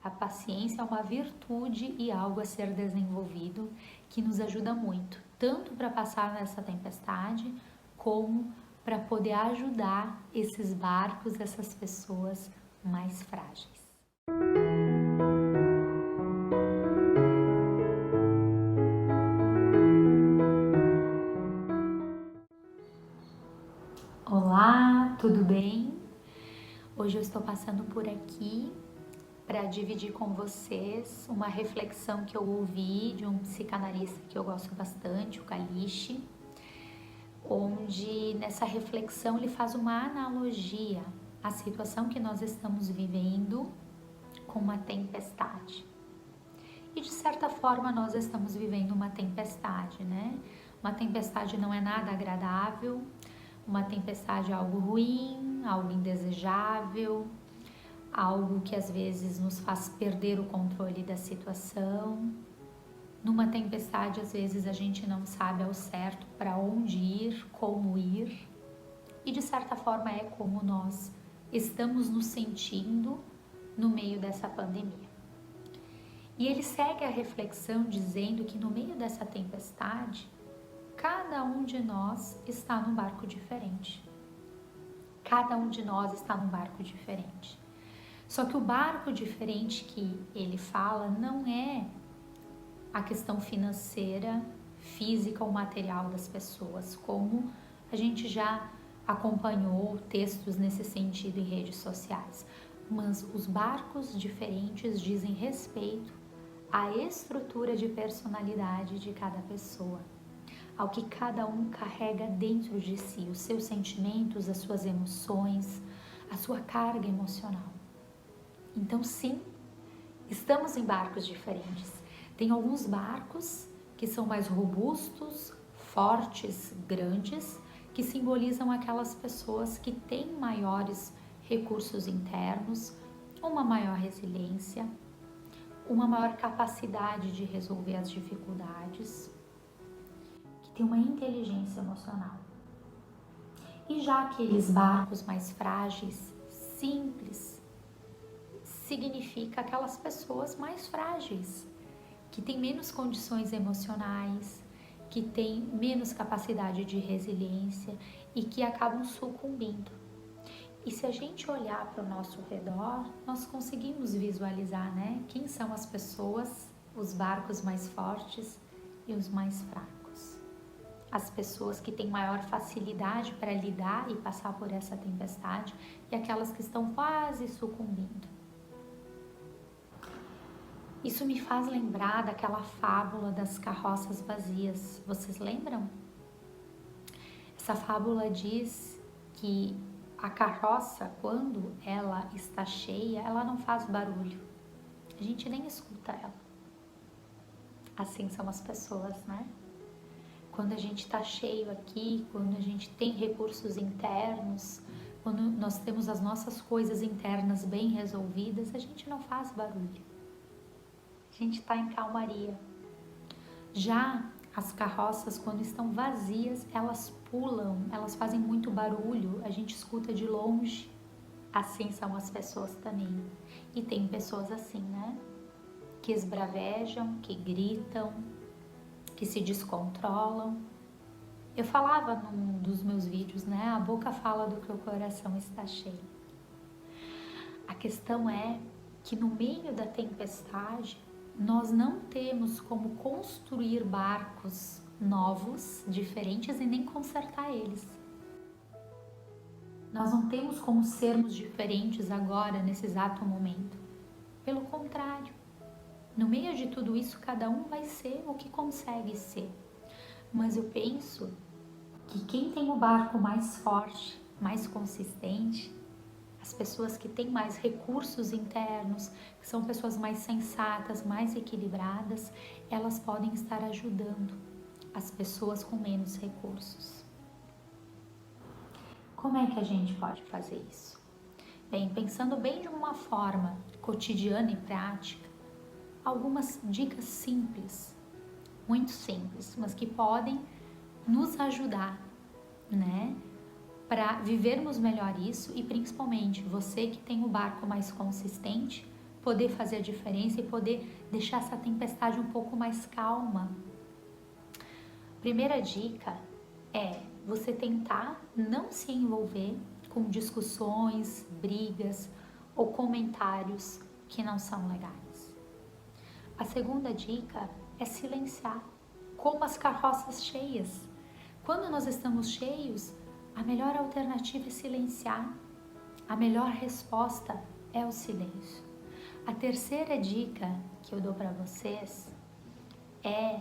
A paciência é uma virtude e algo a ser desenvolvido que nos ajuda muito, tanto para passar nessa tempestade, como para poder ajudar esses barcos, essas pessoas mais frágeis. Olá, tudo bem? Hoje eu estou passando por aqui para dividir com vocês uma reflexão que eu ouvi de um psicanalista que eu gosto bastante, o Kalisch, onde nessa reflexão ele faz uma analogia à situação que nós estamos vivendo com uma tempestade. E de certa forma nós estamos vivendo uma tempestade, né? Uma tempestade não é nada agradável, uma tempestade é algo ruim, algo indesejável, algo que às vezes nos faz perder o controle da situação. Numa tempestade, às vezes a gente não sabe ao certo para onde ir, como ir, e de certa forma é como nós estamos nos sentindo no meio dessa pandemia. E ele segue a reflexão dizendo que no meio dessa tempestade, cada um de nós está num barco diferente. Cada um de nós está num barco diferente. Só que o barco diferente que ele fala não é a questão financeira, física ou material das pessoas, como a gente já acompanhou textos nesse sentido em redes sociais. Mas os barcos diferentes dizem respeito à estrutura de personalidade de cada pessoa, ao que cada um carrega dentro de si, os seus sentimentos, as suas emoções, a sua carga emocional. Então, sim, estamos em barcos diferentes. Tem alguns barcos que são mais robustos, fortes, grandes, que simbolizam aquelas pessoas que têm maiores recursos internos, uma maior resiliência, uma maior capacidade de resolver as dificuldades, que tem uma inteligência emocional. E já aqueles barcos mais frágeis, simples, significa aquelas pessoas mais frágeis, que têm menos condições emocionais, que têm menos capacidade de resiliência e que acabam sucumbindo. E se a gente olhar para o nosso redor, nós conseguimos visualizar, né? Quem são as pessoas, os barcos mais fortes e os mais fracos. As pessoas que têm maior facilidade para lidar e passar por essa tempestade e aquelas que estão quase sucumbindo. Isso me faz lembrar daquela fábula das carroças vazias. Vocês lembram? Essa fábula diz que a carroça, quando ela está cheia, ela não faz barulho. A gente nem escuta ela. Assim são as pessoas, né? Quando a gente está cheio aqui, quando a gente tem recursos internos, quando nós temos as nossas coisas internas bem resolvidas, a gente não faz barulho. A gente está em calmaria. Já as carroças, quando estão vazias, elas pulam, elas fazem muito barulho, a gente escuta de longe. Assim são as pessoas também. E tem pessoas assim, né? Que esbravejam, que gritam, que se descontrolam. Eu falava num dos meus vídeos, né? A boca fala do que o coração está cheio. A questão é que no meio da tempestade, nós não temos como construir barcos novos, diferentes e nem consertar eles. Nós não temos como sermos diferentes agora, nesse exato momento. Pelo contrário, no meio de tudo isso, cada um vai ser o que consegue ser. Mas eu penso que quem tem o barco mais forte, mais consistente, as pessoas que têm mais recursos internos, que são pessoas mais sensatas, mais equilibradas, elas podem estar ajudando as pessoas com menos recursos. Como é que a gente pode fazer isso? Bem, pensando bem de uma forma cotidiana e prática, algumas dicas simples, muito simples, mas que podem nos ajudar, né? Para vivermos melhor isso e principalmente você que tem o barco mais consistente, poder fazer a diferença e poder deixar essa tempestade um pouco mais calma. Primeira dica é você tentar não se envolver com discussões, brigas ou comentários que não são legais. A segunda dica é silenciar, como as carroças cheias. Quando nós estamos cheios, a melhor alternativa é silenciar. A melhor resposta é o silêncio. A terceira dica que eu dou para vocês é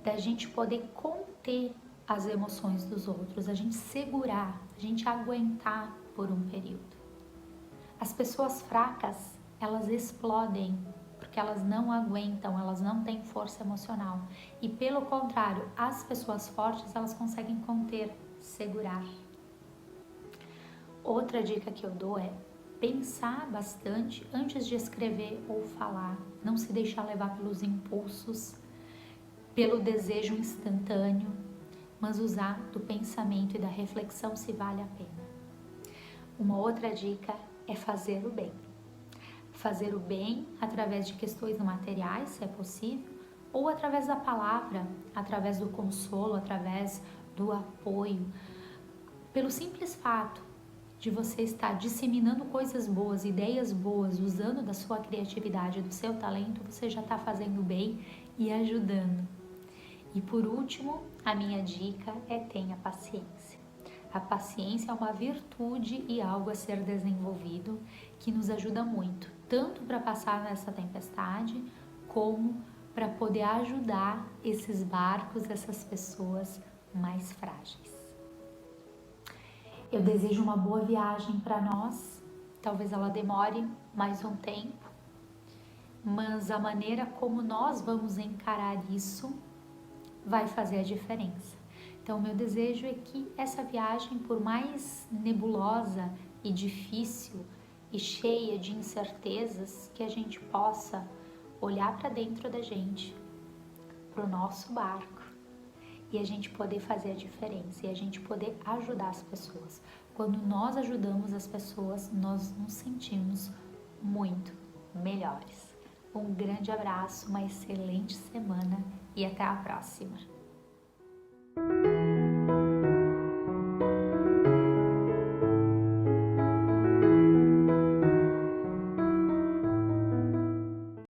da gente poder conter as emoções dos outros, a gente segurar, a gente aguentar por um período. As pessoas fracas, elas explodem porque elas não aguentam, elas não têm força emocional. E pelo contrário, as pessoas fortes, elas conseguem conter, segurar. Outra dica que eu dou é pensar bastante antes de escrever ou falar, não se deixar levar pelos impulsos, pelo desejo instantâneo, mas usar do pensamento e da reflexão se vale a pena. Uma outra dica é fazer o bem. Fazer o bem através de questões materiais, se é possível, ou através da palavra, através do consolo, através do apoio. Pelo simples fato de você estar disseminando coisas boas, ideias boas, usando da sua criatividade, do seu talento, você já está fazendo bem e ajudando. E por último, a minha dica é tenha paciência. A paciência é uma virtude e algo a ser desenvolvido que nos ajuda muito, tanto para passar nessa tempestade, como para poder ajudar esses barcos, essas pessoas mais frágeis. Eu desejo uma boa viagem para nós, talvez ela demore mais um tempo, mas a maneira como nós vamos encarar isso vai fazer a diferença. Então, o meu desejo é que essa viagem, por mais nebulosa e difícil e cheia de incertezas, que a gente possa olhar para dentro da gente, para o nosso barco, e a gente poder fazer a diferença, e a gente poder ajudar as pessoas. Quando nós ajudamos as pessoas, nós nos sentimos muito melhores. Um grande abraço, uma excelente semana e até a próxima!